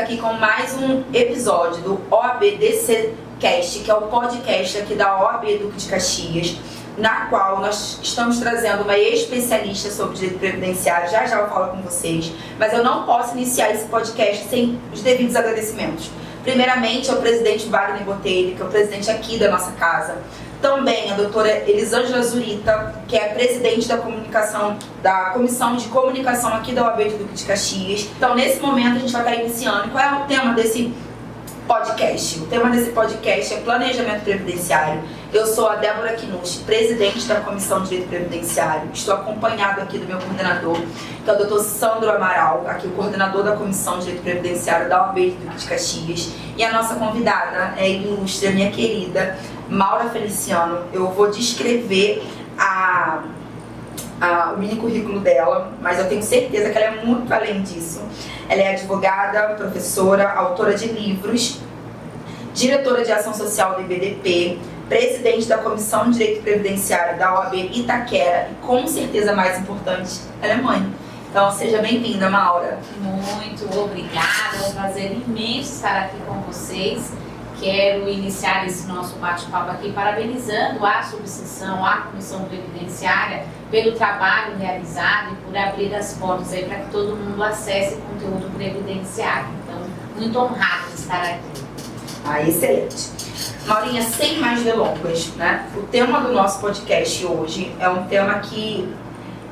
aqui com mais um episódio do OABDC Cast, que é o podcast aqui da OAB Duque de Caxias, na qual nós estamos trazendo uma especialista sobre direito previdenciário. Já eu falo com vocês, mas eu não posso iniciar esse podcast sem os devidos agradecimentos. Primeiramente ao presidente Wagner Botelho, que é o presidente aqui da nossa casa. Também a doutora Elisângela Zurita, que é a presidente da Comissão de Comunicação aqui da OAB de Duque de Caxias. Então, nesse momento, a gente vai estar iniciando. Qual é o tema desse podcast? O tema desse podcast é Planejamento Previdenciário. Eu sou a Débora Kinucci, presidente da Comissão de Direito Previdenciário. Estou acompanhado aqui do meu coordenador, que é o doutor Sandro Amaral, aqui o coordenador da Comissão de Direito Previdenciário da OAB de Duque de Caxias. E a nossa convidada é ilustre, a minha querida Maura Feliciano. Eu vou descrever o mini currículo dela, mas eu tenho certeza que ela é muito além disso. Ela é advogada, professora, autora de livros, diretora de ação social do IBDP, presidente da Comissão de Direito Previdenciário da OAB Itaquera e, com certeza mais importante, ela é mãe. Então, seja bem-vinda, Maura. Muito obrigada, é um prazer imenso estar aqui com vocês. Quero iniciar esse nosso bate-papo aqui parabenizando a subseção, a Comissão Previdenciária, pelo trabalho realizado e por abrir as portas aí para que todo mundo acesse conteúdo previdenciário. Então, muito honrada de estar aqui. Excelente. Maurinha, sem mais delongas, né? O tema do nosso podcast hoje é um tema que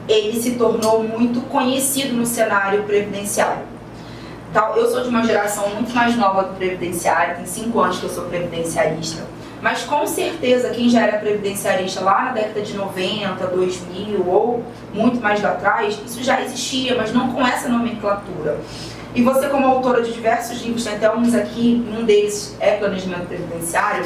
ele se tornou muito conhecido no cenário previdenciário. Eu sou de uma geração muito mais nova do previdenciário, tem 5 anos que eu sou previdenciarista, mas com certeza quem já era previdenciarista lá na década de 90, 2000 ou muito mais lá atrás, isso já existia, mas não com essa nomenclatura. E você, como autora de diversos livros, tem até uns aqui, um deles é Planejamento Previdenciário,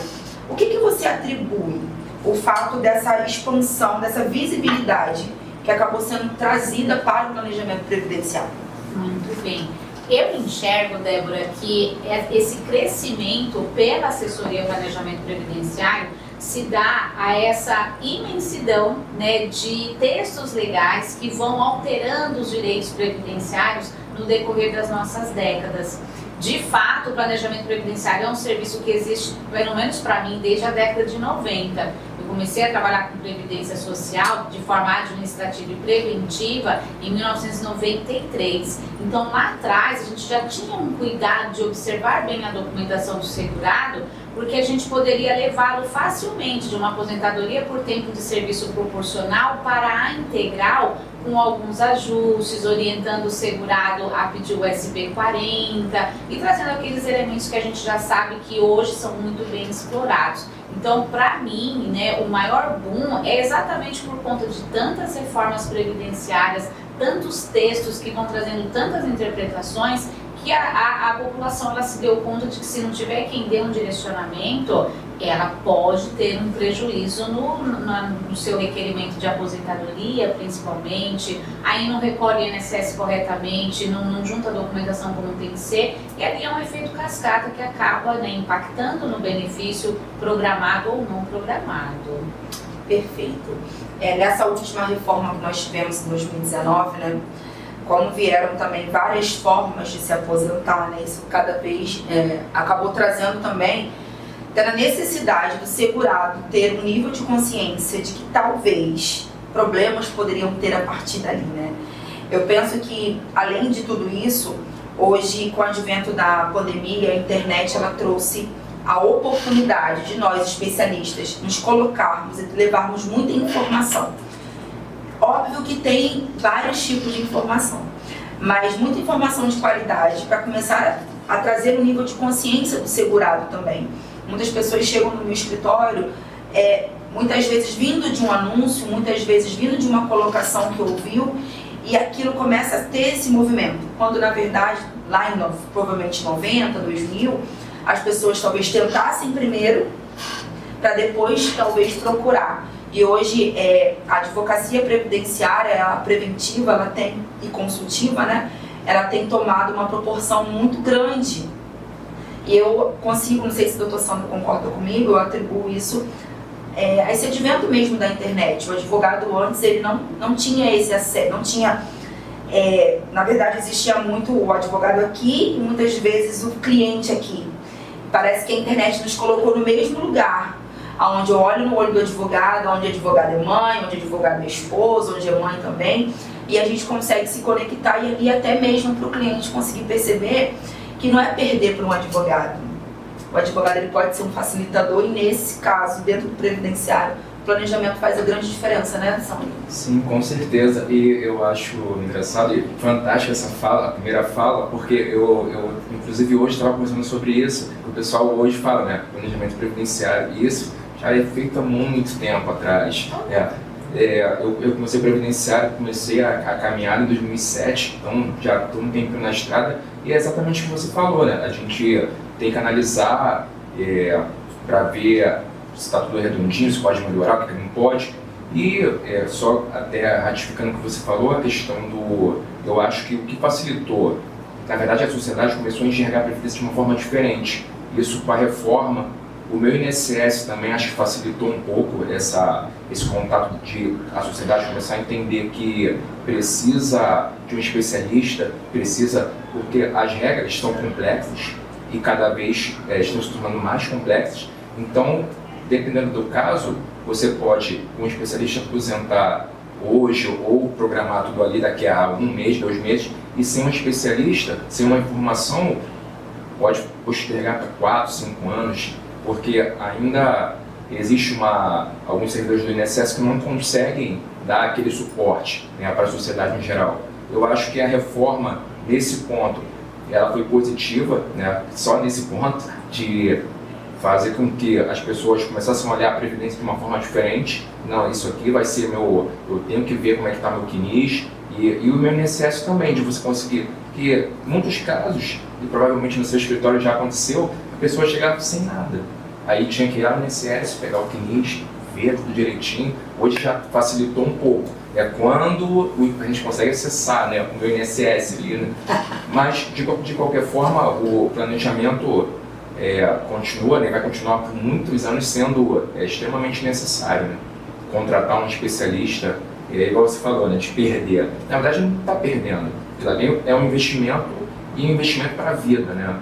o que você atribui o fato dessa expansão, dessa visibilidade que acabou sendo trazida para o planejamento previdenciário? Muito bem. Eu enxergo, Débora, que esse crescimento pela assessoria Planejamento Previdenciário se dá a essa imensidão, né, de textos legais que vão alterando os direitos previdenciários no decorrer das nossas décadas. De fato, o planejamento previdenciário é um serviço que existe, pelo menos para mim, desde a década de 90. Eu comecei a trabalhar com previdência social de forma administrativa e preventiva em 1993. Então, lá atrás, a gente já tinha um cuidado de observar bem a documentação do segurado, porque a gente poderia levá-lo facilmente de uma aposentadoria por tempo de serviço proporcional para a integral, com alguns ajustes, orientando o segurado a pedir o SB 40 e trazendo aqueles elementos que a gente já sabe que hoje são muito bem explorados. Então, para mim, né, o maior boom é exatamente por conta de tantas reformas previdenciárias, tantos textos que vão trazendo tantas interpretações, que a população ela se deu conta de que se não tiver quem dê um direcionamento, ela pode ter um prejuízo no seu requerimento de aposentadoria, principalmente, aí não recolhe INSS corretamente, não junta a documentação como tem que ser, e ali é um efeito cascata que acaba, né, impactando no benefício programado ou não programado. Perfeito. Nessa última reforma que nós tivemos em 2019, né, como vieram também várias formas de se aposentar, né, isso cada vez acabou trazendo também a necessidade do segurado ter um nível de consciência de que talvez problemas poderiam ter a partir dali, né? Eu penso que, além de tudo isso, hoje, com o advento da pandemia, a internet ela trouxe a oportunidade de nós, especialistas, nos colocarmos e levarmos muita informação. Óbvio que tem vários tipos de informação, mas muita informação de qualidade para começar a trazer um nível de consciência do segurado também. Muitas pessoas chegam no meu escritório, muitas vezes vindo de um anúncio, muitas vezes vindo de uma colocação que ouviu, e aquilo começa a ter esse movimento. Quando, na verdade, lá em provavelmente 90, 2000, as pessoas talvez tentassem primeiro, para depois talvez procurar. E hoje a advocacia previdenciária, a preventiva, ela tem, e consultiva, né, ela tem tomado uma proporção muito grande. E eu consigo, não sei se o doutor Sandro concorda comigo, eu atribuo isso a esse advento mesmo da internet. O advogado antes, ele não tinha esse acesso, não tinha na verdade existia muito o advogado aqui e muitas vezes o cliente aqui. Parece que a internet nos colocou no mesmo lugar, onde eu olho no olho do advogado, onde o advogado é mãe, onde o advogado é esposo, onde é mãe também, e a gente consegue se conectar e até mesmo para o cliente conseguir perceber que não é perder para um advogado. O advogado ele pode ser um facilitador e nesse caso, dentro do previdenciário, o planejamento faz a grande diferença, né, Sandro? Sim, com certeza. E eu acho engraçado e fantástico essa fala, a primeira fala, porque eu inclusive hoje estava conversando sobre isso. O pessoal hoje fala, né, planejamento previdenciário, e isso já é feito há muito tempo atrás. Eu comecei previdenciário, comecei a caminhar em 2007, então já estou um tempo na estrada, e é exatamente o que você falou, né? A gente tem que analisar para ver se está tudo redondinho, se pode melhorar, o que não pode. E só até ratificando o que você falou, a questão eu acho que o que facilitou, na verdade a sociedade começou a enxergar a previdência de uma forma diferente. Isso com a reforma, o meu INSS também acho que facilitou um pouco esse contato de a sociedade começar a entender que precisa de um especialista, porque as regras estão complexas e cada vez estão se tornando mais complexas. Então, dependendo do caso, você pode, um especialista, aposentar hoje ou programar tudo ali daqui a 1 mês, 2 meses, e sem um especialista, sem uma informação, pode postergar para 4, 5 anos, porque ainda existe alguns servidores do INSS que não conseguem dar aquele suporte, né, para a sociedade em geral. Eu acho que a reforma, nesse ponto, ela foi positiva, né, só nesse ponto, de fazer com que as pessoas começassem a olhar a previdência de uma forma diferente. Não, isso aqui vai ser eu tenho que ver como é que está meu CNIS, e o meu INSS também, de você conseguir, que em muitos casos, e provavelmente no seu escritório já aconteceu, a pessoa chegava sem nada. Aí tinha que ir lá no INSS, pegar o CNIS, ver tudo direitinho. Hoje já facilitou um pouco. É quando a gente consegue acessar, né, o meu INSS ali, né? Mas, de qualquer forma, o planejamento continua, né, vai continuar por muitos anos sendo extremamente necessário, né? Contratar um especialista, igual você falou, né, de perder. Na verdade, não está perdendo. Aquilo é um investimento, e um investimento para a vida, né?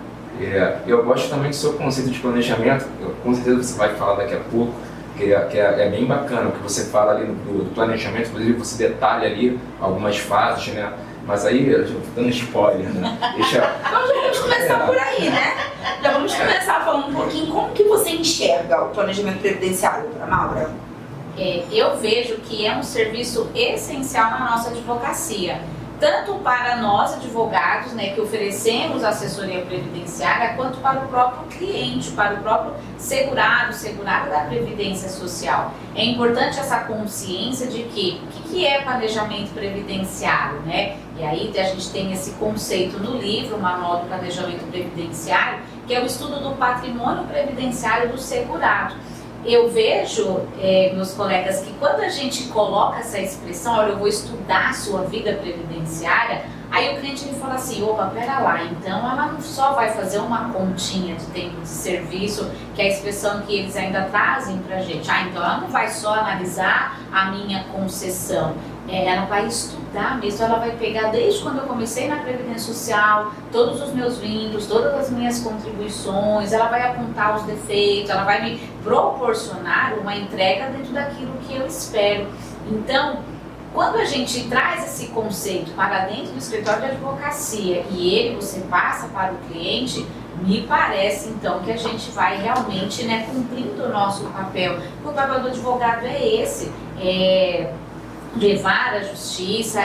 Eu gosto também do seu conceito de planejamento, com certeza você vai falar daqui a pouco, que é bem bacana o que você fala ali do planejamento, inclusive você detalha ali algumas fases, né? Mas aí, eu já estou dando spoiler, né? Então já vamos começar por aí, né? Já vamos começar falando um pouquinho como que você enxerga o planejamento previdenciário, Maura? Eu vejo que é um serviço essencial na nossa advocacia. Tanto para nós advogados, né, que oferecemos assessoria previdenciária, quanto para o próprio cliente, para o próprio segurada da Previdência Social. É importante essa consciência de que o que é planejamento previdenciário, né? E aí a gente tem esse conceito no livro, o Manual do Planejamento Previdenciário, que é o estudo do patrimônio previdenciário do segurado. Eu vejo, meus colegas, que quando a gente coloca essa expressão, olha, eu vou estudar a sua vida previdenciária, aí o cliente ele fala assim, opa, pera lá, então ela não só vai fazer uma continha de tempo de serviço, que é a expressão que eles ainda trazem pra gente, então ela não vai só analisar a minha concessão, ela vai estudar mesmo, ela vai pegar desde quando eu comecei na Previdência Social, todos os meus vindos, todas as minhas contribuições, ela vai apontar os defeitos, ela vai me proporcionar uma entrega dentro daquilo que eu espero. Então, quando a gente traz esse conceito para dentro do escritório de advocacia e você passa para o cliente, me parece então que a gente vai realmente, né, cumprindo o nosso papel. O papel do advogado é esse, levar a justiça,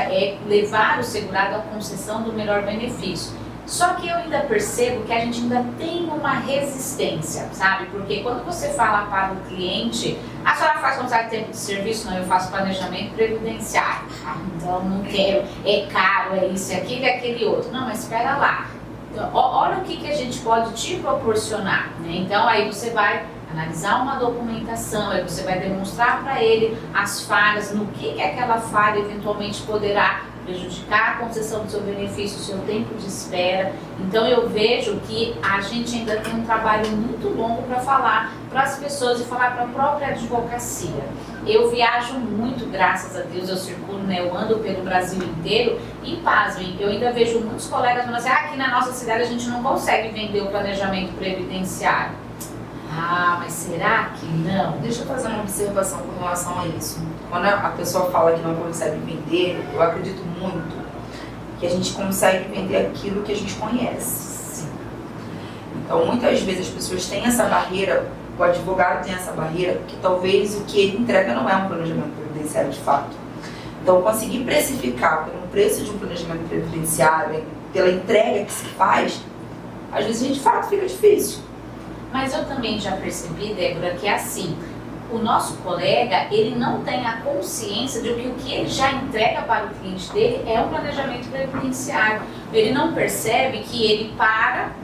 levar o segurado à concessão do melhor benefício. Só que eu ainda percebo que a gente ainda tem uma resistência, sabe? Porque quando você fala para o cliente, a senhora faz contrato de tempo de serviço? Não, eu faço planejamento previdenciário. Então não quero, é caro, é isso, é aquilo e aquele outro. Não, mas espera lá. Então, olha o que a gente pode te proporcionar, né? Então aí você vai analisar uma documentação, aí você vai demonstrar para ele as falhas, no que aquela falha eventualmente poderá prejudicar a concessão do seu benefício, o seu tempo de espera. Então eu vejo que a gente ainda tem um trabalho muito longo para falar para as pessoas e falar para a própria advocacia. Eu viajo muito, graças a Deus, eu circulo, né, eu ando pelo Brasil inteiro e, pasmem, eu ainda vejo muitos colegas falando assim, aqui na nossa cidade a gente não consegue vender o planejamento previdenciário. Ah, mas será que não? Deixa eu fazer uma observação com relação a isso. Quando a pessoa fala que não consegue vender, eu acredito muito que a gente consegue vender aquilo que a gente conhece. Sim. Então, muitas vezes as pessoas têm essa barreira, o advogado tem essa barreira, porque talvez o que ele entrega não é um planejamento previdenciário de fato. Então, conseguir precificar pelo preço de um planejamento previdenciário, pela entrega que se faz, às vezes de fato fica difícil. Mas eu também já percebi, Débora, que é assim, o nosso colega, ele não tem a consciência de que o que ele já entrega para o cliente dele é um planejamento previdenciário. Ele não percebe que ele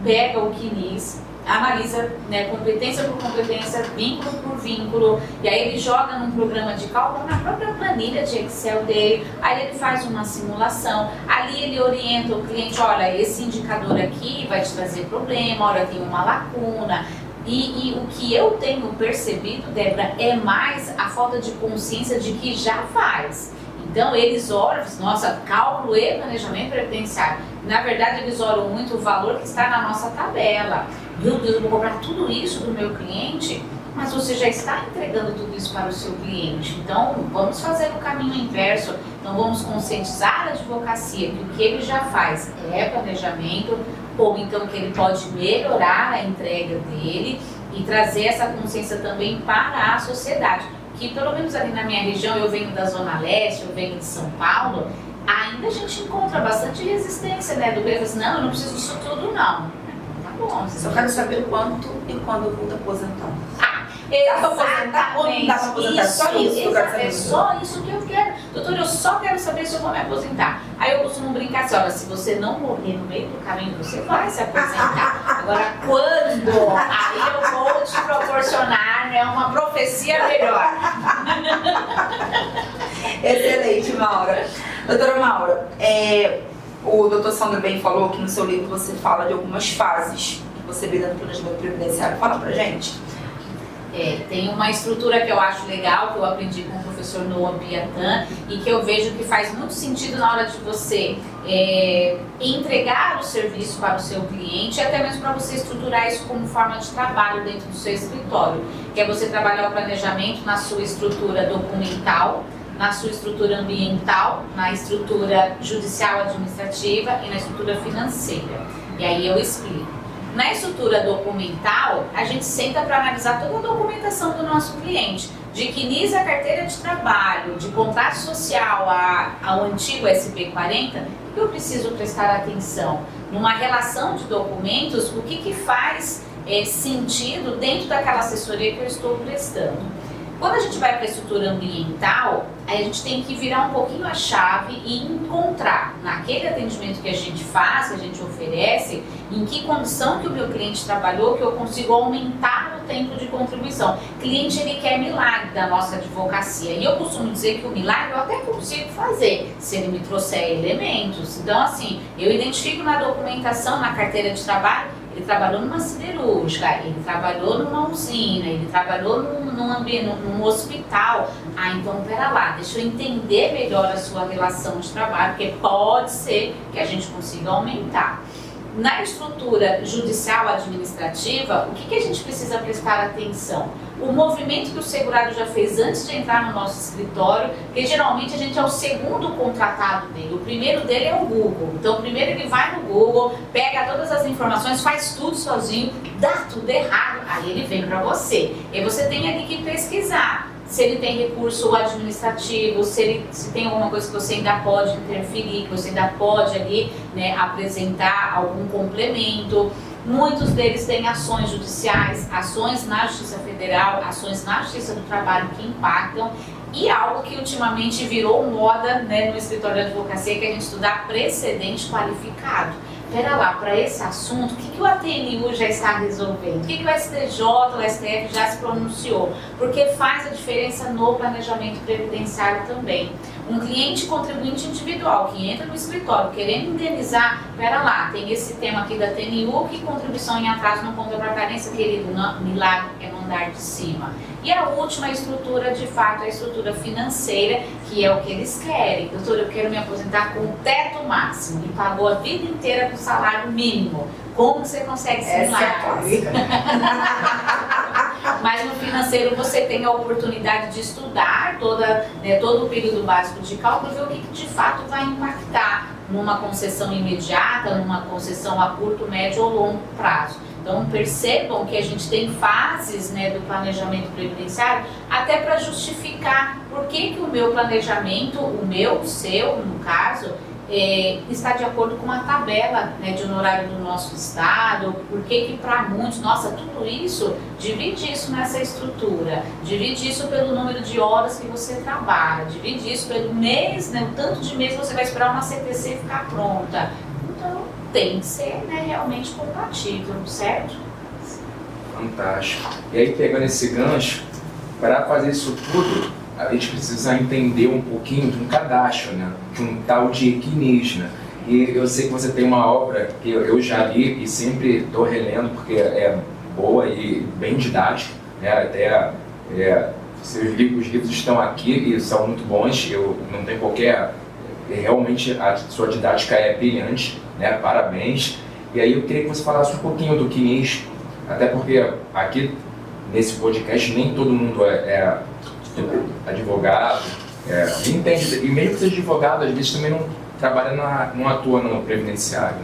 pega o CNIS, analisa, né, competência por competência, vínculo por vínculo, e aí ele joga num programa de cálculo na própria planilha de Excel dele, aí ele faz uma simulação, ali ele orienta o cliente, olha, esse indicador aqui vai te trazer problema, olha, tem uma lacuna. E o que eu tenho percebido, Débora, é mais a falta de consciência de que já faz. Então eles olham, nossa, cálculo e planejamento previdenciário. Na verdade eles olham muito o valor que está na nossa tabela. Meu Deus, eu vou cobrar tudo isso do meu cliente, mas você já está entregando tudo isso para o seu cliente. Então vamos fazer o caminho inverso. Então vamos conscientizar a advocacia que o que ele já faz é planejamento, ou então que ele pode melhorar a entrega dele e trazer essa consciência também para a sociedade. Que pelo menos ali na minha região, eu venho da Zona Leste, eu venho de São Paulo, ainda a gente encontra bastante resistência, né? Do governo, assim, não, eu não preciso disso tudo não. Tá bom. Só quero saber quanto e quando eu vou te aposentar. Dá pra aposentar ou não dá pra aposentar? É só isso que eu quero. Doutor, eu só quero saber se eu vou me aposentar. Aí eu costumo brincar assim, olha, se você não morrer no meio do caminho, você vai se aposentar. Agora, quando? Aí eu vou te proporcionar, né, uma profecia melhor. Excelente, Maura. Doutora Maura, o doutor Sandro bem falou que no seu livro você fala de algumas fases que você vê no planejamento previdenciário. Fala pra gente. Tem uma estrutura que eu acho legal, que eu aprendi com o professor Noah Biatan e que eu vejo que faz muito sentido na hora de você entregar o serviço para o seu cliente e até mesmo para você estruturar isso como forma de trabalho dentro do seu escritório, que é você trabalhar o planejamento na sua estrutura documental, na sua estrutura ambiental, na estrutura judicial administrativa e na estrutura financeira. E aí eu explico. Na estrutura documental, a gente senta para analisar toda a documentação do nosso cliente, de CNIS a carteira de trabalho, de contrato social ao antigo SP40, o que eu preciso prestar atenção? Numa relação de documentos, o que faz sentido dentro daquela assessoria que eu estou prestando? Quando a gente vai para a estrutura ambiental, aí a gente tem que virar um pouquinho a chave e encontrar naquele atendimento que a gente faz, que a gente oferece, em que condição que o meu cliente trabalhou, que eu consigo aumentar o tempo de contribuição. O cliente, ele quer milagre da nossa advocacia. E eu costumo dizer que o milagre eu até consigo fazer, se ele me trouxer elementos. Então, assim, eu identifico na documentação, na carteira de trabalho, ele trabalhou numa siderúrgica, ele trabalhou numa usina, ele trabalhou num hospital. Ah, então pera lá, deixa eu entender melhor a sua relação de trabalho, porque pode ser que a gente consiga aumentar. Na estrutura judicial administrativa, o que a gente precisa prestar atenção? O movimento que o segurado já fez antes de entrar no nosso escritório, porque geralmente a gente é o segundo contratado dele. O primeiro dele é o Google. Então, primeiro ele vai no Google, pega todas as informações, faz tudo sozinho, dá tudo errado, aí ele vem para você. E você tem ali que pesquisar se ele tem recurso administrativo, se tem alguma coisa que você ainda pode interferir, que você ainda pode ali, né, apresentar algum complemento. Muitos deles têm ações judiciais, ações na Justiça Federal, ações na Justiça do Trabalho que impactam. E algo que ultimamente virou moda, né, no escritório de advocacia, que a gente estudar precedente qualificado. Pera lá, para esse assunto, o que o ATNU já está resolvendo? O que o STJ, o STF já se pronunciou? Porque faz a diferença no planejamento previdenciário também. Um cliente contribuinte individual que entra no escritório querendo indenizar, pera lá, tem esse tema aqui da TNU, que contribuição em atraso não conta para carência, querido, não, milagre é no andar de cima. E a última estrutura, de fato, é a estrutura financeira, que é o que eles querem. Doutor, eu quero me aposentar com o teto máximo, e pagou a vida inteira com o salário mínimo. Como você consegue simular? Mas no financeiro você tem a oportunidade de estudar todo o período básico de cálculo e ver o que de fato vai impactar numa concessão imediata, numa concessão a curto, médio ou longo prazo. Então percebam que a gente tem fases do planejamento previdenciário até para justificar por que o meu planejamento, o seu, no caso, está de acordo com uma tabela de honorário do nosso estado, porque para muitos, nossa, tudo isso, divide isso nessa estrutura, divide isso pelo número de horas que você trabalha, divide isso pelo mês, o tanto de mês você vai esperar uma CTC ficar pronta. Então tem que ser realmente compatível, certo? Fantástico. E aí, pegando esse gancho, para fazer isso tudo, a gente precisa entender um pouquinho de um cadastro, de um tal de CNIS, E eu sei que você tem uma obra que eu já li e sempre estou relendo porque é boa e bem didática, Até os livros estão aqui e são muito bons, eu não tenho qualquer... Realmente a sua didática é brilhante, Parabéns. E aí eu queria que você falasse um pouquinho do CNIS, até porque aqui nesse podcast nem todo mundo é advogado, entende, e mesmo que seja advogado, às vezes também não trabalha, não atua no previdenciário,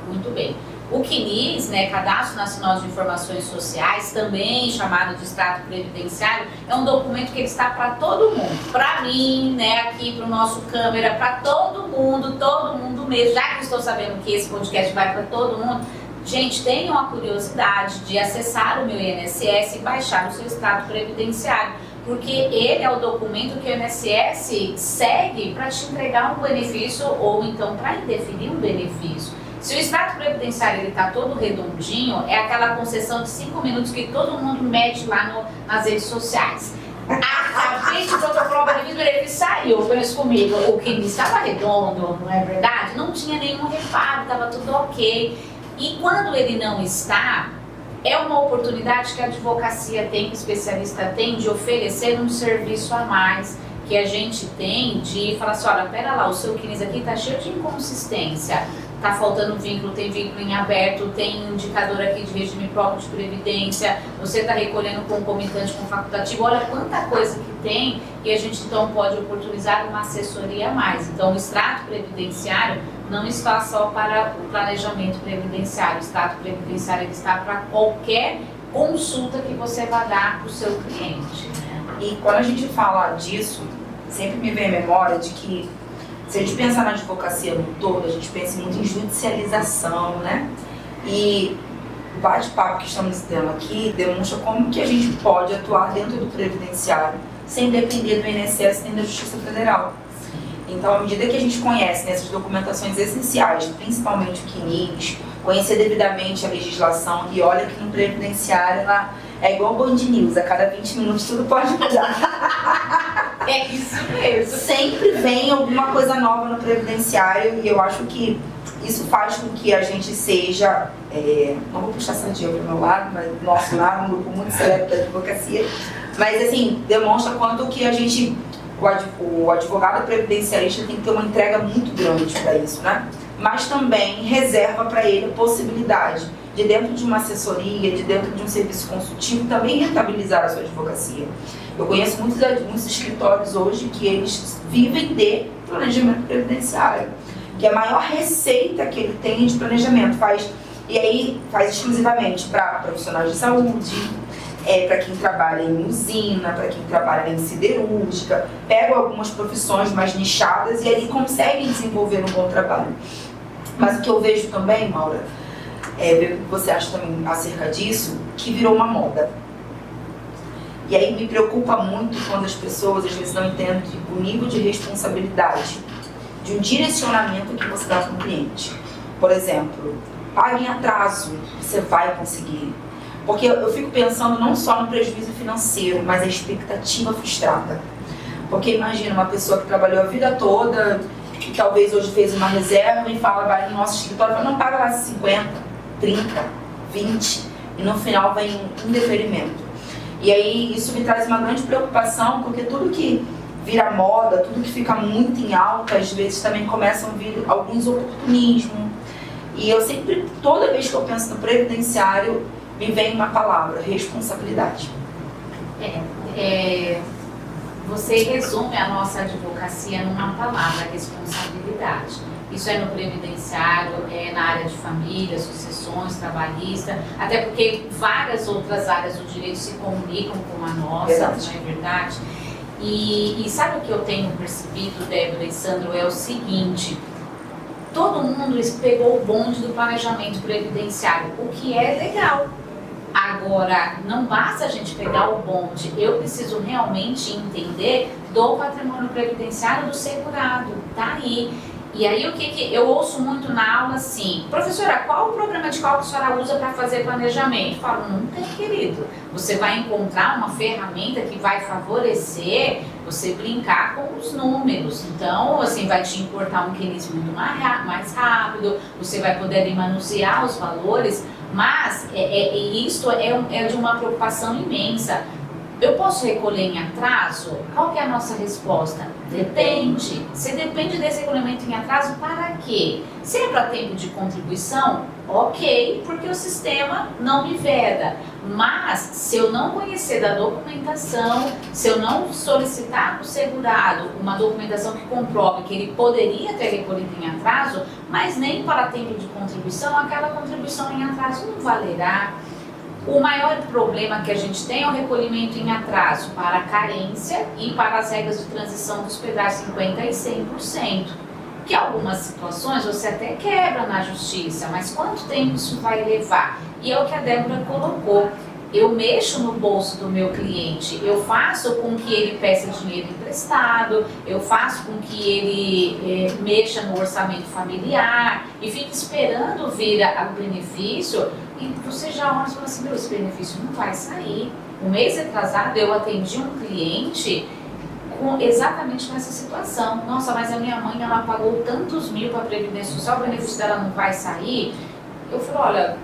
Muito bem. O CNIS, Cadastro Nacional de Informações Sociais, também chamado de extrato previdenciário, é um documento que ele está para todo mundo. Para mim, aqui para o nosso câmera, para todo mundo mesmo. Já que estou sabendo que esse podcast vai para todo mundo, gente, tenham a curiosidade de acessar o meu INSS e baixar o seu extrato previdenciário, porque ele é o documento que o INSS segue para te entregar um benefício ou então para indefinir um benefício. Se o extrato previdenciário está todo redondinho, é aquela concessão de 5 minutos que todo mundo mete lá nas redes sociais. Acabei de protocolar o benefício saiu, pensa comigo, o que estava redondo, não é verdade? Não tinha nenhum reparo, estava tudo ok. E quando ele não está, é uma oportunidade que a advocacia tem, que o especialista tem, de oferecer um serviço a mais, que a gente tem de falar assim, olha, pera lá, o seu CNIS aqui está cheio de inconsistência, está faltando vínculo, tem vínculo em aberto, tem indicador aqui de regime próprio de previdência, você está recolhendo concomitante com facultativo, olha quanta coisa que tem, e a gente então pode oportunizar uma assessoria a mais. Então o extrato previdenciário não está só para o planejamento previdenciário, o extrato previdenciário ele está para qualquer consulta que você vai dar para o seu cliente. E quando a gente fala disso, sempre me vem a memória de que, se a gente pensar na advocacia no todo, a gente pensa muito em judicialização, E o bate-papo que estamos tendo aqui demonstra como que a gente pode atuar dentro do previdenciário sem depender do INSS nem da Justiça Federal. Então, à medida que a gente conhece essas documentações essenciais, principalmente o CNIS, conhecer devidamente a legislação, e olha que no previdenciário é igual Band News, a cada 20 minutos tudo pode mudar. É isso mesmo. Sempre vem alguma coisa nova no previdenciário e eu acho que isso faz com que a gente seja, não vou puxar sardinha para o meu lado, mas do nosso lado, um grupo muito seleto da advocacia, mas assim, demonstra quanto que a gente, o advogado previdenciarista tem que ter uma entrega muito grande para isso, Mas também reserva para ele a possibilidade de, dentro de uma assessoria, de dentro de um serviço consultivo, também rentabilizar a sua advocacia. Eu conheço muitos escritórios hoje que eles vivem de planejamento previdenciário, que é a maior receita que ele tem de planejamento. Faz exclusivamente para profissionais de saúde, para quem trabalha em usina, para quem trabalha em siderúrgica, pegam algumas profissões mais nichadas e aí conseguem desenvolver um bom trabalho. Mas o que eu vejo também, Maura, ver o que você acha também acerca disso, que virou uma moda. E aí me preocupa muito quando as pessoas às vezes não entendem o nível de responsabilidade de um direcionamento que você dá para o cliente. Por exemplo, pague em atraso, você vai conseguir. Porque eu fico pensando não só no prejuízo financeiro, mas a expectativa frustrada. Porque imagina uma pessoa que trabalhou a vida toda, que talvez hoje fez uma reserva e fala, vai no nosso escritório, fala, não, paga lá 50, 30, 20, e no final vem um indeferimento. E aí isso me traz uma grande preocupação, porque tudo que vira moda, tudo que fica muito em alta, às vezes também começam a vir alguns oportunismos. E eu sempre, toda vez que eu penso no previdenciário, me vem uma palavra, responsabilidade. Você resume a nossa advocacia numa palavra, responsabilidade. Isso é no previdenciário, é na área de família, sucessões, trabalhista, até porque várias outras áreas do direito se comunicam com a nossa, não é verdade? E sabe o que eu tenho percebido, Débora e Sandro, é o seguinte: todo mundo pegou o bonde do planejamento previdenciário, o que é legal. Agora, não basta a gente pegar o bonde, eu preciso realmente entender do patrimônio previdenciário do segurado, tá aí. E aí o que eu ouço muito na aula assim, professora, qual o programa de cálculo que a senhora usa para fazer planejamento? Eu falo, nunca, querido. Você vai encontrar uma ferramenta que vai favorecer você brincar com os números. Então, assim, vai te importar um QNIS muito mais rápido, você vai poder manusear os valores, mas isto é de uma preocupação imensa. Eu posso recolher em atraso? Qual que é a nossa resposta? Depende. Se depende desse recolhimento em atraso, para quê? Se é para tempo de contribuição, ok, porque o sistema não me veda. Mas, se eu não conhecer da documentação, se eu não solicitar para o segurado uma documentação que comprove que ele poderia ter recolhido em atraso, mas nem para tempo de contribuição, aquela contribuição em atraso não valerá. O maior problema que a gente tem é o recolhimento em atraso para a carência e para as regras de transição dos pedágios 50% e 100%. Que algumas situações você até quebra na justiça, mas quanto tempo isso vai levar? E é o que a Débora colocou. Eu mexo no bolso do meu cliente, eu faço com que ele peça dinheiro emprestado, eu faço com que ele mexa no orçamento familiar e fique esperando vir o benefício, e você já olha e fala assim, meu, esse benefício não vai sair. Um mês atrasado eu atendi um cliente exatamente com essa situação. Nossa, mas a minha mãe, ela pagou tantos mil para a Previdência Social, o benefício dela não vai sair? Eu falei, olha,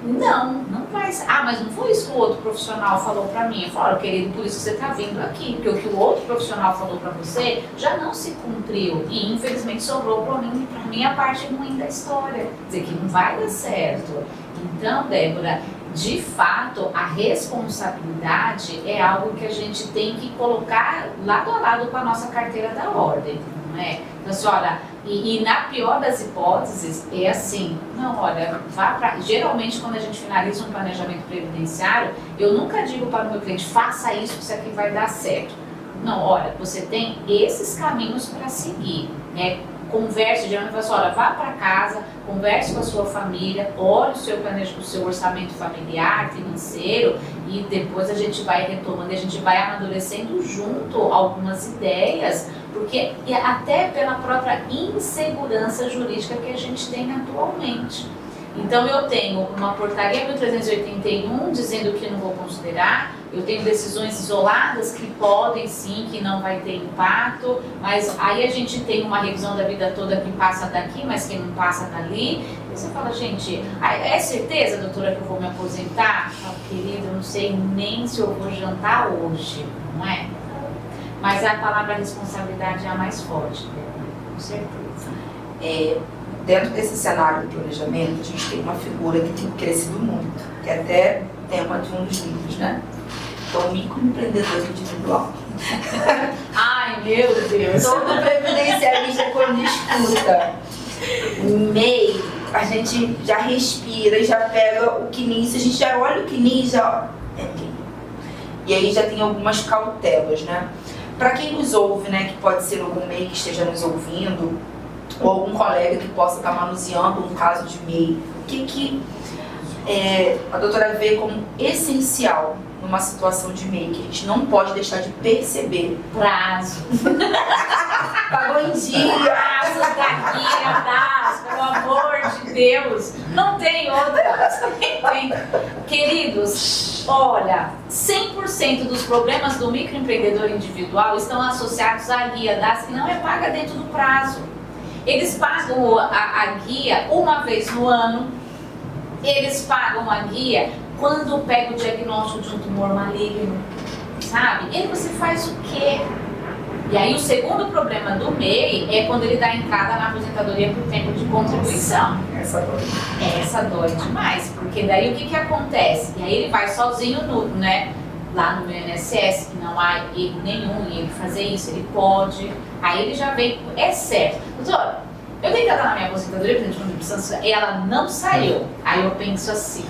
não vai sair. Ah, mas não foi isso que o outro profissional falou para mim. Eu falei, olha, querido, por isso que você está vindo aqui, porque o que o outro profissional falou para você já não se cumpriu e infelizmente sobrou para mim a parte ruim da história. Quer dizer, que não vai dar certo. Então, Débora, de fato, a responsabilidade é algo que a gente tem que colocar lado a lado com a nossa carteira da ordem, não é? Então, senhora, e na pior das hipóteses, é assim, não, olha, vá pra... Geralmente, quando a gente finaliza um planejamento previdenciário, eu nunca digo para o meu cliente, faça isso, que isso aqui vai dar certo. Não, olha, você tem esses caminhos para seguir, né? Converse, geralmente fala assim, olha, vá para casa, converse com a sua família, olhe o seu orçamento familiar, financeiro, e depois a gente vai retomando, a gente vai amadurecendo junto algumas ideias, porque até pela própria insegurança jurídica que a gente tem atualmente. Então eu tenho uma portaria 1381 dizendo que não vou considerar, eu tenho decisões isoladas que podem sim, que não vai ter impacto, mas aí a gente tem uma revisão da vida toda que passa daqui, mas que não passa dali. E você fala, gente, é certeza, doutora, que eu vou me aposentar? Ah, querida, eu não sei nem se eu vou jantar hoje, não é? Mas a palavra responsabilidade é a mais forte, com certeza. Dentro desse cenário do planejamento, a gente tem uma figura que tem crescido muito, que é até tema de um dos livros, né? Então, o microempreendedor individual. Ai, meu Deus! Todo previdenciarista, quando escuta MEI, a gente já respira, já pega o QNIS, a gente já olha o QNIS, já é MEI. E aí já tem algumas cautelas, né? Para quem nos ouve, né, que pode ser algum MEI que esteja nos ouvindo, ou algum colega que possa estar manuseando um caso de MEI, o que a doutora vê como essencial numa situação de MEI, que a gente não pode deixar de perceber? Prazo. Pagou em dia. Prazo daqui a pelo amor de Deus, não tem outra. Tem. Queridos, olha, 100% dos problemas do microempreendedor individual estão associados à guia DAS, que não é paga dentro do prazo. Eles pagam a guia uma vez no ano, eles pagam a guia quando pega o diagnóstico de um tumor maligno, sabe? E aí você faz o quê? E aí o segundo problema do MEI é quando ele dá entrada na aposentadoria por tempo de contribuição. Essa dói. Essa dói demais, porque daí o que acontece? E aí ele vai sozinho lá no INSS, que não há erro nenhum em ele fazer isso, ele pode. Aí ele já vem, é certo. Doutor, eu tenho que estar na minha aposentadoria por tempo de contribuição, ela não saiu. Aí eu penso assim,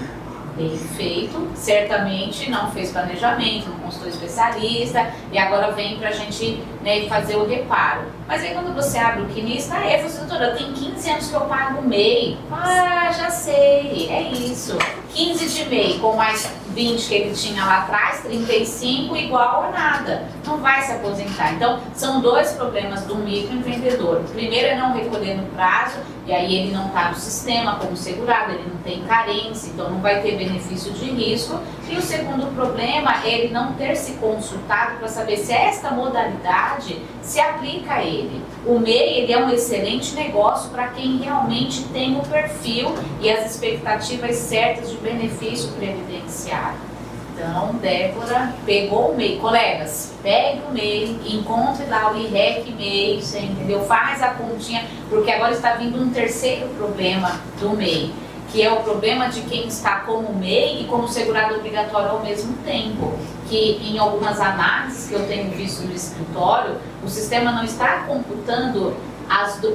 bem feito, certamente não fez planejamento, não consultou especialista e agora vem pra gente fazer o reparo. Mas aí quando você abre o quinista, você fala, doutora, tem 15 anos que eu pago MEI. Ah, já sei, é isso. 15 de MEI com mais 20 que ele tinha lá atrás, 35 igual a nada. Não vai se aposentar. Então, são dois problemas do microempreendedor. O primeiro é não recolher no prazo, e aí ele não está no sistema como segurado, ele não tem carência, então não vai ter benefício de risco. E o segundo problema é ele não ter se consultado para saber se esta modalidade se aplica a ele. O MEI ele é um excelente negócio para quem realmente tem o perfil e as expectativas certas de benefício previdenciário. Então, Débora pegou o MEI. Colegas, pegue o MEI, encontre lá o IREC MEI, você entendeu? Faz a continha, porque agora está vindo um terceiro problema do MEI, que é o problema de quem está como MEI e como segurado obrigatório ao mesmo tempo. Que em algumas análises que eu tenho visto no escritório, o sistema não está computando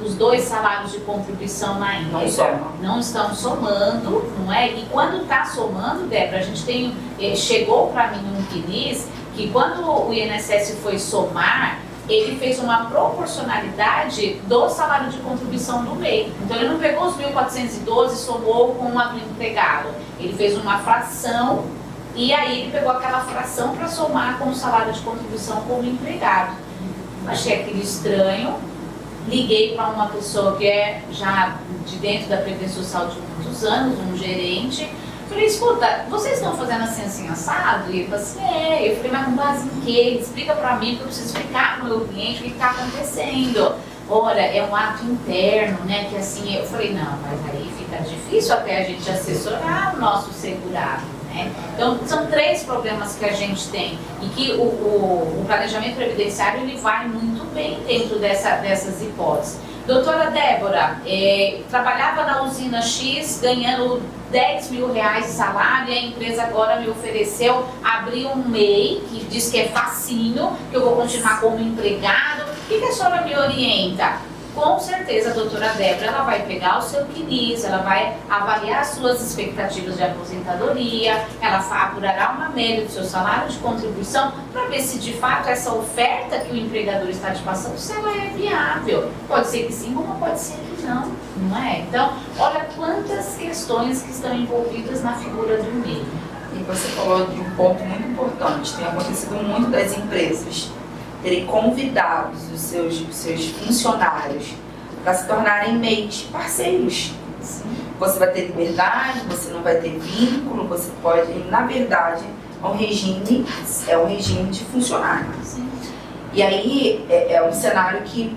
os dois salários de contribuição na íntegra. Não estão somando, não é? E quando está somando, Débora, a gente chegou para mim um quinis que quando o INSS foi somar, ele fez uma proporcionalidade do salário de contribuição do MEI. Então ele não pegou os 1.412 e somou com a do empregado. Ele fez uma fração e aí ele pegou aquela fração para somar com o salário de contribuição como empregado. Achei aquilo estranho. Liguei para uma pessoa que é já de dentro da Previdência Social de muitos anos, um gerente. Falei, escuta, vocês estão fazendo assim assado? E ele falou assim, Eu falei, mas com base em quê? Ele explica para mim, que eu preciso explicar para o meu cliente o que está acontecendo. Olha, é um ato interno, né? Que assim, eu falei, não, mas aí fica difícil até a gente assessorar o nosso segurado. Então, são três problemas que a gente tem e que o planejamento previdenciário ele vai muito bem dentro dessas hipóteses. Doutora Débora, trabalhava na usina X ganhando 10 mil reais de salário e a empresa agora me ofereceu abrir um MEI, que diz que é facinho, que eu vou continuar como empregado. O que a senhora me orienta? Com certeza a doutora Débora ela vai pegar o seu quinis, ela vai avaliar as suas expectativas de aposentadoria, ela apurará uma média do seu salário de contribuição para ver se de fato essa oferta que o empregador está te passando, se ela é viável. Pode ser que sim, como pode ser que não, não é? Então, olha quantas questões que estão envolvidas na figura do MEI. E você falou de um ponto muito importante, tem acontecido muito das empresas terem convidado os seus funcionários para se tornarem MEIs parceiros. Sim. Você vai ter liberdade, você não vai ter vínculo, você pode, na verdade, é um regime de funcionário. Sim. E aí é um cenário que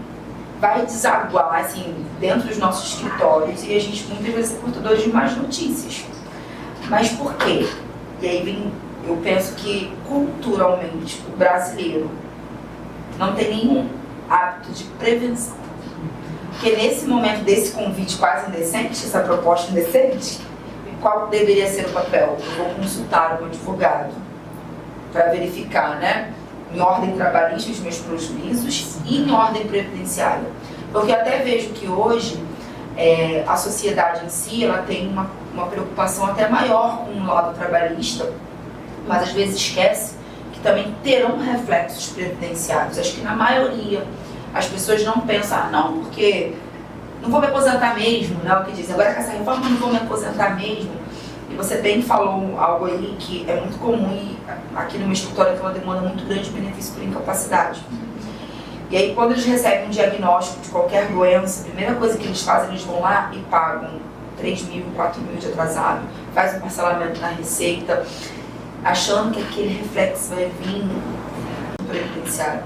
vai desaguar assim, dentro dos nossos escritórios e a gente muitas vezes é portador de más notícias. Mas por quê? E aí eu penso que culturalmente o brasileiro não tem nenhum hábito de prevenção. Porque nesse momento desse convite quase indecente, essa proposta indecente, qual deveria ser o papel? Eu vou consultar o meu advogado para verificar, né, em ordem trabalhista os meus prejuízos e em ordem previdenciária. Porque eu até vejo que hoje a sociedade em si ela tem uma preocupação até maior com o lado trabalhista, mas às vezes esquece que também terão reflexos previdenciários. Acho que na maioria as pessoas não pensam, não, porque não vou me aposentar mesmo, né? O que dizem, agora com essa reforma eu não vou me aposentar mesmo. E você bem falou algo aí que é muito comum e aqui no meu escritório tem uma demanda muito grande de benefício por incapacidade. E aí quando eles recebem um diagnóstico de qualquer doença, a primeira coisa que eles fazem, eles vão lá e pagam 3 mil, 4 mil de atrasado, faz um parcelamento na receita, achando que aquele reflexo vai vir no previdenciário.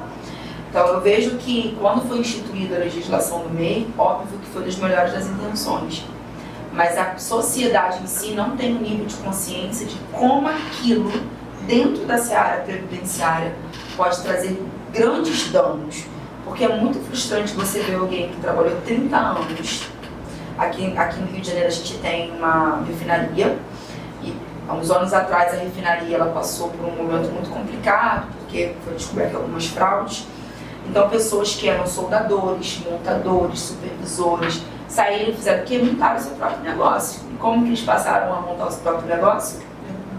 Então eu vejo que quando foi instituída a legislação do MEI, óbvio que foi das melhores das intenções, mas a sociedade em si não tem um nível de consciência de como aquilo, dentro da seara previdenciária, pode trazer grandes danos. Porque é muito frustrante você ver alguém que trabalhou 30 anos. Aqui no Rio de Janeiro a gente tem uma refinaria, e há uns anos atrás a refinaria ela passou por um momento muito complicado, porque foi descoberto algumas fraudes. Então pessoas que eram soldadores, montadores, supervisores, saíram e fizeram o quê? Montaram o seu próprio negócio. E como que eles passaram a montar o seu próprio negócio?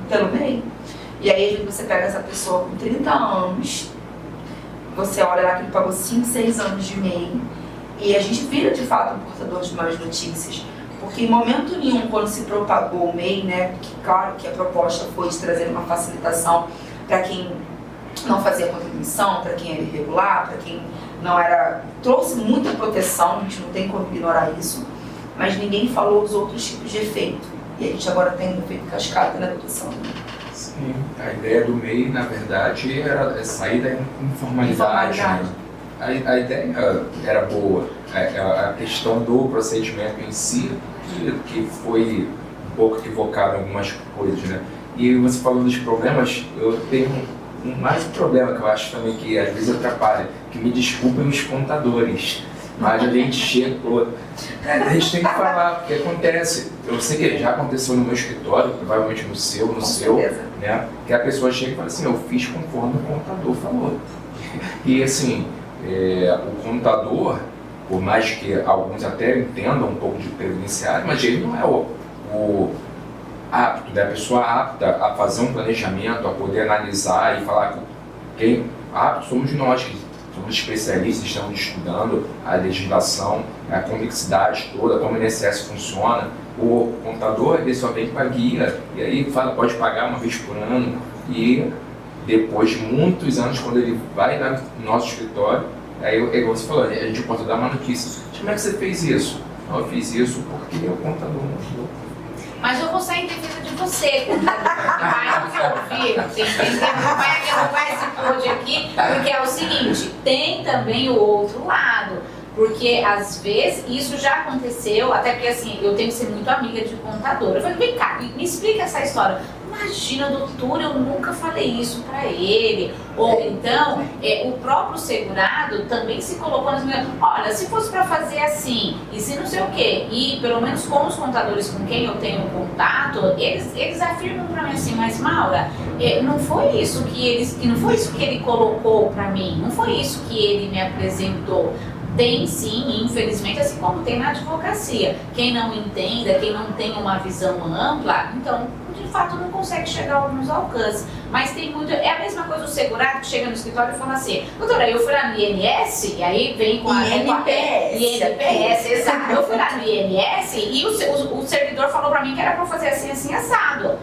Pelo MEI. E aí você pega essa pessoa com 30 anos, você olha lá que ele pagou 5, 6 anos de MEI, e a gente vira de fato um portador de más notícias. Porque em momento nenhum, quando se propagou o MEI, né, que claro que a proposta foi de trazer uma facilitação para quem não fazia contribuição, para quem era irregular, para quem não era... Trouxe muita proteção, a gente não tem como ignorar isso, mas ninguém falou os outros tipos de efeito. E a gente agora tem um efeito cascata na educação. Sim, a ideia do MEI, na verdade, era sair da informalidade. Né? A ideia era boa, a questão do procedimento em si, que foi um pouco equivocado em algumas coisas, né? E você falou dos problemas, eu tenho mais um problema que eu acho também que às vezes atrapalha, que me desculpem os contadores, mas a gente chega, a gente tem que falar, porque acontece, eu sei que já aconteceu no meu escritório, provavelmente no seu, né? Que a pessoa chega e fala assim, eu fiz conforme o contador falou. E assim, o contador, por mais que alguns até entendam um pouco de previdenciário, mas ele não é o apto, né? A pessoa apta a fazer um planejamento, a poder analisar e falar quem apto somos nós, que somos especialistas, estamos estudando a legislação, a complexidade toda, como o INSS funciona. O contador ele só vem com a guia e aí fala, pode pagar uma vez por ano, e depois de muitos anos, quando ele vai lá no nosso escritório, aí você falou, a gente pode dar uma notícia. Como é que você fez isso? Não, eu fiz isso porque o contador não ajudou. Mas eu vou sair em defesa de você, contador, que vai nos ouvir, você entendeu? Não vai derrubar esse pod aqui, porque é o seguinte, tem também o outro lado. Porque às vezes isso já aconteceu, até porque assim, eu tenho que ser muito amiga de contador. Eu falei, vem cá, me explica essa história. Imagina, doutor, eu nunca falei isso para ele. Ou então, o próprio segurado também se colocou nas minhas... Olha, se fosse para fazer assim, e se não sei o quê, e pelo menos com os contadores com quem eu tenho contato, eles afirmam para mim assim, mas Maura, não foi isso não foi isso que ele colocou para mim, não foi isso que ele me apresentou. Tem sim, infelizmente, assim como tem na advocacia. Quem não entenda, quem não tem uma visão ampla, então, de fato, não consegue chegar a alguns alcances. Mas tem muito... É a mesma coisa do segurado que chega no escritório e fala assim, doutora, eu fui lá no INS, e aí vem com a... INPS, exato. Eu fui lá no INS e o servidor falou pra mim que era pra fazer assim assado. Eu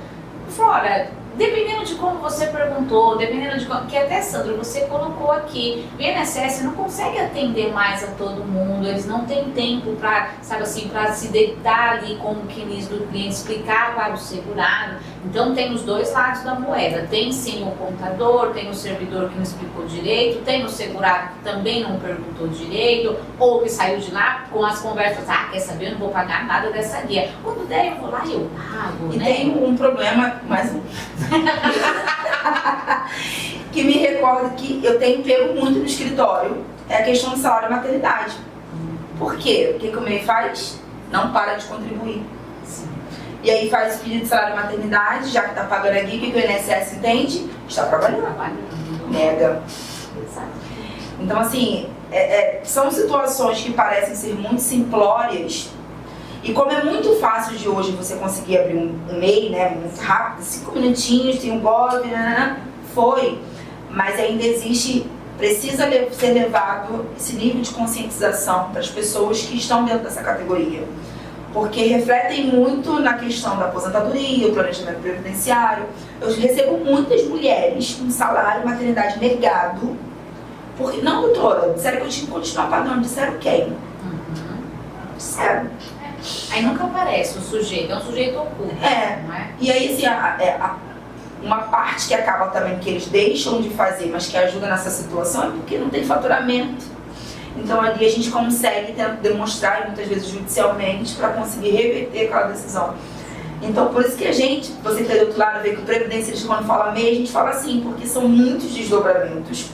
falei, olha... Dependendo de como você perguntou, dependendo de como... Que até, Sandra, você colocou aqui, o INSS não consegue atender mais a todo mundo, eles não têm tempo para, sabe assim, para se deitar ali como quem diz do cliente, explicar para o segurado. Então tem os dois lados da moeda, tem sim o contador, tem o servidor que não explicou direito, tem o segurado que também não perguntou direito, ou que saiu de lá com as conversas, quer saber, eu não vou pagar nada dessa guia. Quando der eu vou lá e eu pago, e né? Tem um problema, mais um... que me recorda que eu tenho pego muito no escritório, é a questão do salário e maternidade. Por quê? O que o MEI faz? Não para de contribuir. E aí faz o pedido de salário e maternidade, já que está pagando aqui, o que o INSS entende? Está trabalhando. Nega. Então, assim, são situações que parecem ser muito simplórias. E como é muito fácil de hoje você conseguir abrir um MEI, né, muito rápido, 5 minutinhos, tem um gov, foi. Mas ainda existe, precisa ser levado esse nível de conscientização para as pessoas que estão dentro dessa categoria. Porque refletem muito na questão da aposentadoria, o planejamento previdenciário. Eu recebo muitas mulheres com salário e maternidade negado. Porque, não, doutora, disseram que eu tinha que continuar pagando. Disseram quem? Disseram. Aí nunca aparece o sujeito, é um sujeito oculto, não é? E aí, assim, uma parte que acaba também que eles deixam de fazer, mas que ajuda nessa situação, é porque não tem faturamento. Então ali a gente consegue demonstrar, muitas vezes judicialmente, para conseguir reverter aquela decisão. Então por isso que você que é do outro lado, vê que o previdenciarista, quando fala MEI, a gente fala assim, porque são muitos desdobramentos.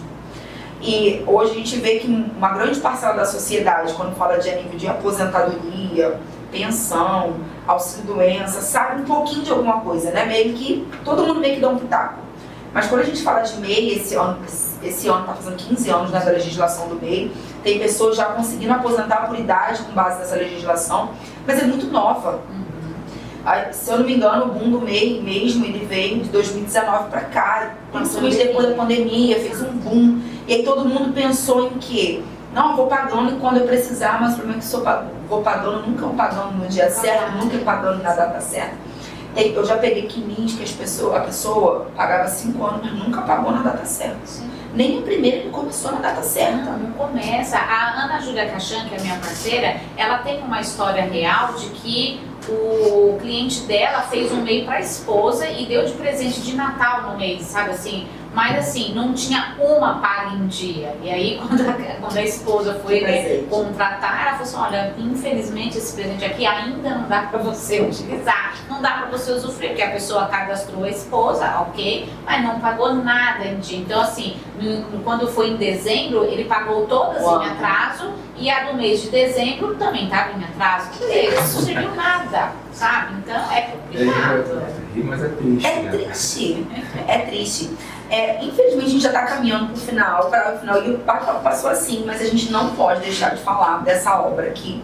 E hoje a gente vê que uma grande parcela da sociedade, quando fala de nível de aposentadoria, pensão, auxílio-doença, sabe um pouquinho de alguma coisa, né? Meio que todo mundo meio que dá um pitaco. Mas quando a gente fala de MEI, esse ano está fazendo 15 anos da legislação do MEI, tem pessoas já conseguindo aposentar por idade com base nessa legislação, mas é muito nova. Se eu não me engano, o boom do MEI mesmo, ele veio de 2019 para cá, principalmente depois da pandemia, fez um boom. E aí todo mundo pensou em que, não, eu vou pagando quando eu precisar, mas o problema é que vou pagando, nunca pagando no dia certo, nunca pagando na data certa. Eu já peguei quinis que a pessoa pagava 5 anos, mas nunca pagou na data certa. Sim. Nem a primeira ele começou na data certa. Não começa. A Ana Júlia Cachan, que é minha parceira, ela tem uma história real de que o cliente dela fez um MEI para a esposa e deu de presente de Natal no mês, sabe assim? Mas assim, não tinha uma paga em dia. E aí, quando a esposa foi contratar, ela falou assim, olha, infelizmente esse presente aqui ainda não dá para você utilizar, não dá para você usufruir, porque a pessoa cadastrou a esposa, ok, mas não pagou nada em dia. Então assim, quando foi em dezembro, ele pagou todas em atraso, e a do mês de dezembro também estava em atraso. Isso não serviu nada, sabe? Então é complicado. Mas é triste. É triste. É triste. Infelizmente a gente já está caminhando para o final, e o papo passou assim, mas a gente não pode deixar de falar dessa obra aqui,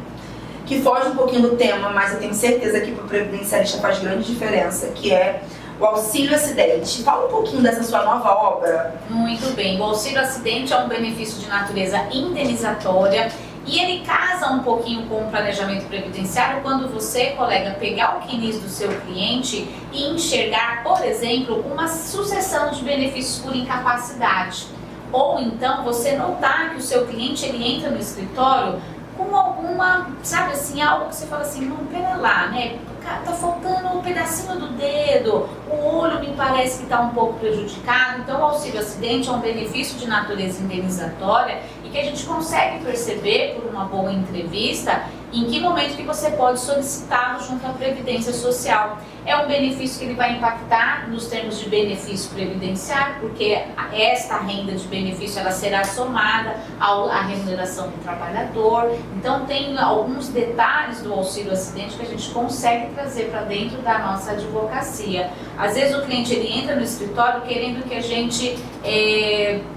que foge um pouquinho do tema, mas eu tenho certeza que para o previdenciarista faz grande diferença, que é o auxílio acidente. Fala um pouquinho dessa sua nova obra. Muito bem, o auxílio acidente é um benefício de natureza indenizatória e ele casa um pouquinho com o planejamento previdenciário quando você, colega, pegar o quinis do seu cliente e enxergar, por exemplo, uma sucessão de benefícios por incapacidade. Ou então você notar que o seu cliente ele entra no escritório com alguma, sabe assim, algo que você fala assim, não, pera lá, né? Tá faltando um pedacinho do dedo, o olho me parece que está um pouco prejudicado. Então o auxílio acidente é um benefício de natureza indenizatória e que a gente consegue perceber por uma boa entrevista em que momento que você pode solicitá-lo junto à Previdência Social. É um benefício que ele vai impactar nos termos de benefício previdenciário, porque esta renda de benefício ela será somada à remuneração do trabalhador. Então tem alguns detalhes do auxílio acidente que a gente consegue trazer para dentro da nossa advocacia. Às vezes o cliente ele entra no escritório querendo que a gente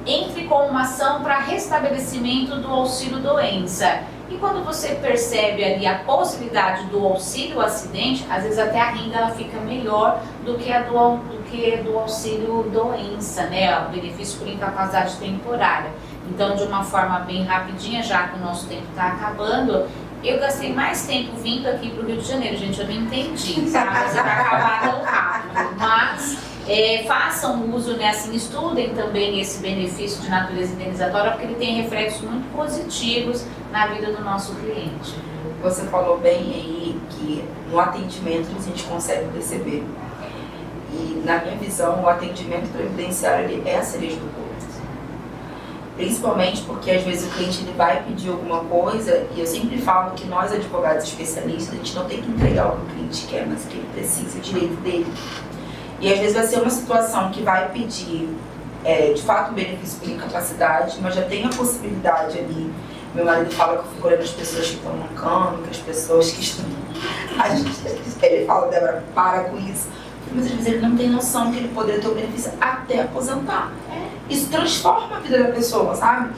entre com uma ação para restabelecimento do auxílio doença. E quando você percebe ali a possibilidade do auxílio acidente, às vezes até a renda ela fica melhor do que do auxílio doença, né? O benefício por incapacidade temporária. Então, de uma forma bem rapidinha, já que o nosso tempo está acabando, eu gastei mais tempo vindo aqui para o Rio de Janeiro, gente, eu não entendi, sabe? Você vai acabar tão rápido, mas façam uso, né, assim, estudem também esse benefício de natureza indenizatória, porque ele tem reflexos muito positivos na vida do nosso cliente. Você falou bem aí que no atendimento a gente consegue perceber. E na minha visão, o atendimento previdenciário ele é a cereja do bolo. Principalmente porque às vezes o cliente ele vai pedir alguma coisa e eu sempre falo que nós advogados especialistas, a gente não tem que entregar o que o cliente quer, mas o que ele precisa, o direito dele. E às vezes vai ser uma situação que vai pedir, de fato, um benefício por incapacidade, mas já tem a possibilidade ali. Meu marido fala que eu fico olhando as pessoas que estão mancando, que as pessoas que estão... Ele fala, Débora, para com isso. Mas às vezes ele não tem noção que ele poderia ter o benefício até aposentar. Isso transforma a vida da pessoa, sabe?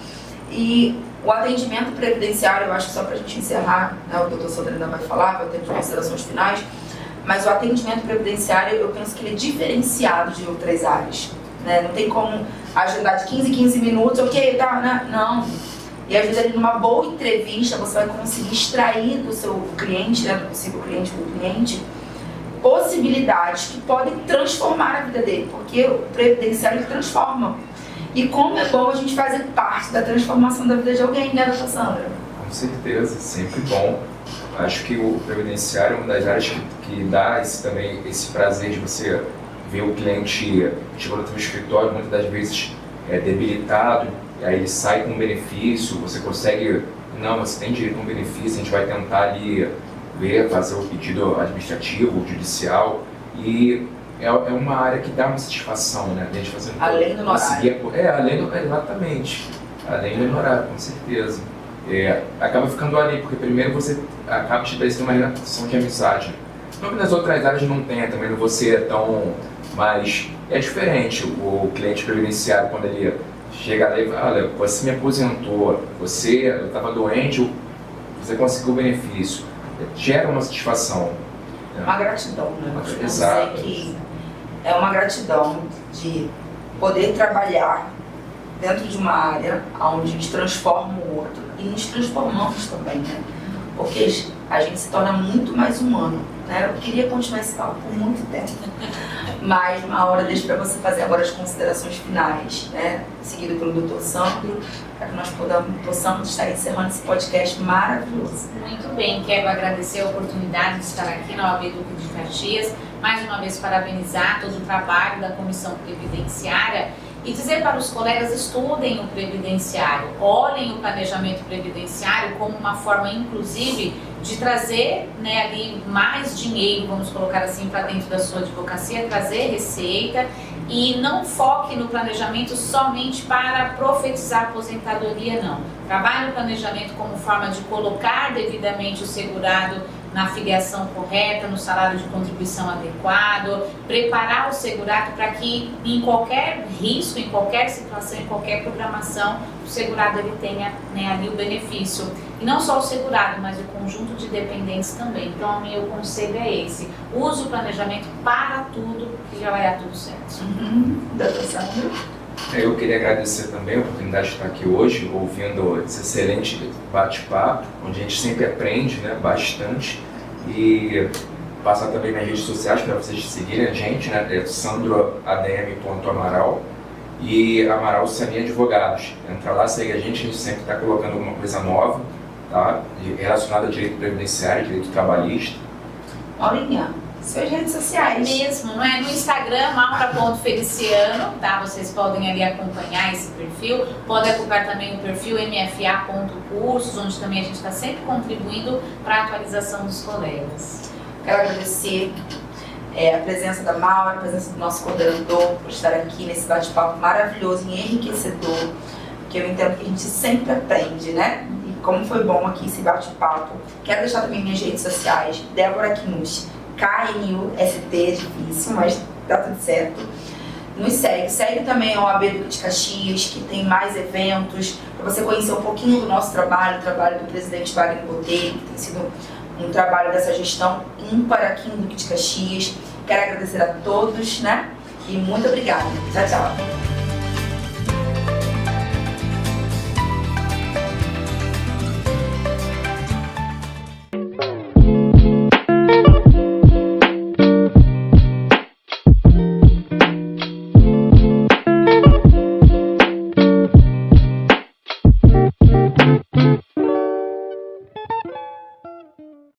E o atendimento previdenciário, eu acho que só pra gente encerrar, né, o doutor Sandro ainda vai falar, vai ter considerações finais, mas o atendimento previdenciário, eu penso que ele é diferenciado de outras áreas, né? Não tem como agendar de 15 em 15 minutos, ok, tá, né? Não. E às vezes ali numa boa entrevista, você vai conseguir extrair do seu cliente, né, do possível cliente ou do cliente, possibilidades que podem transformar a vida dele, porque o previdenciário ele transforma. E como é bom a gente fazer parte da transformação da vida de alguém, né, doutora Sandra? Com Com certeza, sempre bom. Acho que o previdenciário é uma das áreas que dá também esse prazer de você ver o cliente chegando no seu escritório, muitas das vezes debilitado, e aí ele sai com um benefício, você consegue, não, você tem direito a um benefício, a gente vai tentar ali fazer o pedido administrativo, judicial, e é uma área que dá uma satisfação, né? A gente fazendo além do horário. Exatamente. Além do horário, com certeza. Acaba ficando ali, porque primeiro você acaba te parecendo uma relação de amizade. Não que nas outras áreas não tenha, também não você é tão... Mas é diferente o cliente previdenciário, quando ele chega lá e fala, olha, você me aposentou, eu estava doente, você conseguiu o benefício. Gera uma satisfação. Uma gratidão, né? Exato. Que é uma gratidão de poder trabalhar dentro de uma área onde a gente transforma o outro e nos transformamos também, né? Porque a gente se torna muito mais humano, né? Eu queria continuar esse papo por muito tempo, mas uma hora deixo para você fazer agora as considerações finais, né? Seguido pelo Dr. Sandro, para que nós possamos estar encerrando esse podcast maravilhoso. Muito bem, quero agradecer a oportunidade de estar aqui na OAB Duque de Caxias, mais uma vez parabenizar todo o trabalho da Comissão Previdenciária e dizer para os colegas, estudem o previdenciário, olhem o planejamento previdenciário como uma forma, inclusive, de trazer, né, ali mais dinheiro, vamos colocar assim, para dentro da sua advocacia, trazer receita, e não foque no planejamento somente para profetizar aposentadoria, não. Trabalhe o planejamento como forma de colocar devidamente o segurado na filiação correta, no salário de contribuição adequado, preparar o segurado para que em qualquer risco, em qualquer situação, em qualquer programação, o segurado ele tenha, né, ali o benefício. E não só o segurado, mas o conjunto de dependentes também. Então, o meu conselho é esse. Use o planejamento para tudo, que já vai dar tudo certo. Doutor Sandro? Eu queria agradecer também a oportunidade de estar aqui hoje, ouvindo esse excelente bate-papo, onde a gente sempre aprende, né, bastante, e passar também nas redes sociais para vocês seguirem a gente, né, é sandroadm.amaral e Amaral Sani Advogados. Entra lá, segue a gente sempre está colocando alguma coisa nova, tá, relacionada a direito previdenciário, direito trabalhista. Paulinha, suas redes sociais. Mesmo, não é? No Instagram, maura.feliciano, tá? Vocês podem ali acompanhar esse perfil. Podem acompanhar também o perfil mfa.cursos, onde também a gente está sempre contribuindo para a atualização dos colegas. Quero agradecer a presença da Maura, a presença do nosso coordenador, por estar aqui nesse bate-papo maravilhoso e enriquecedor, que eu entendo que a gente sempre aprende, né? E como foi bom aqui esse bate-papo. Quero deixar também minhas redes sociais, Débora Knust, KNUST, difícil, mas dá tudo certo. Nos segue também a OAB Duque de Caxias, que tem mais eventos, para você conhecer um pouquinho do nosso trabalho, o trabalho do presidente Wagner Botelho, que tem sido um trabalho dessa gestão ímpar aqui no Duque de Caxias. Quero agradecer a todos, né? E muito obrigada. Tchau, tchau.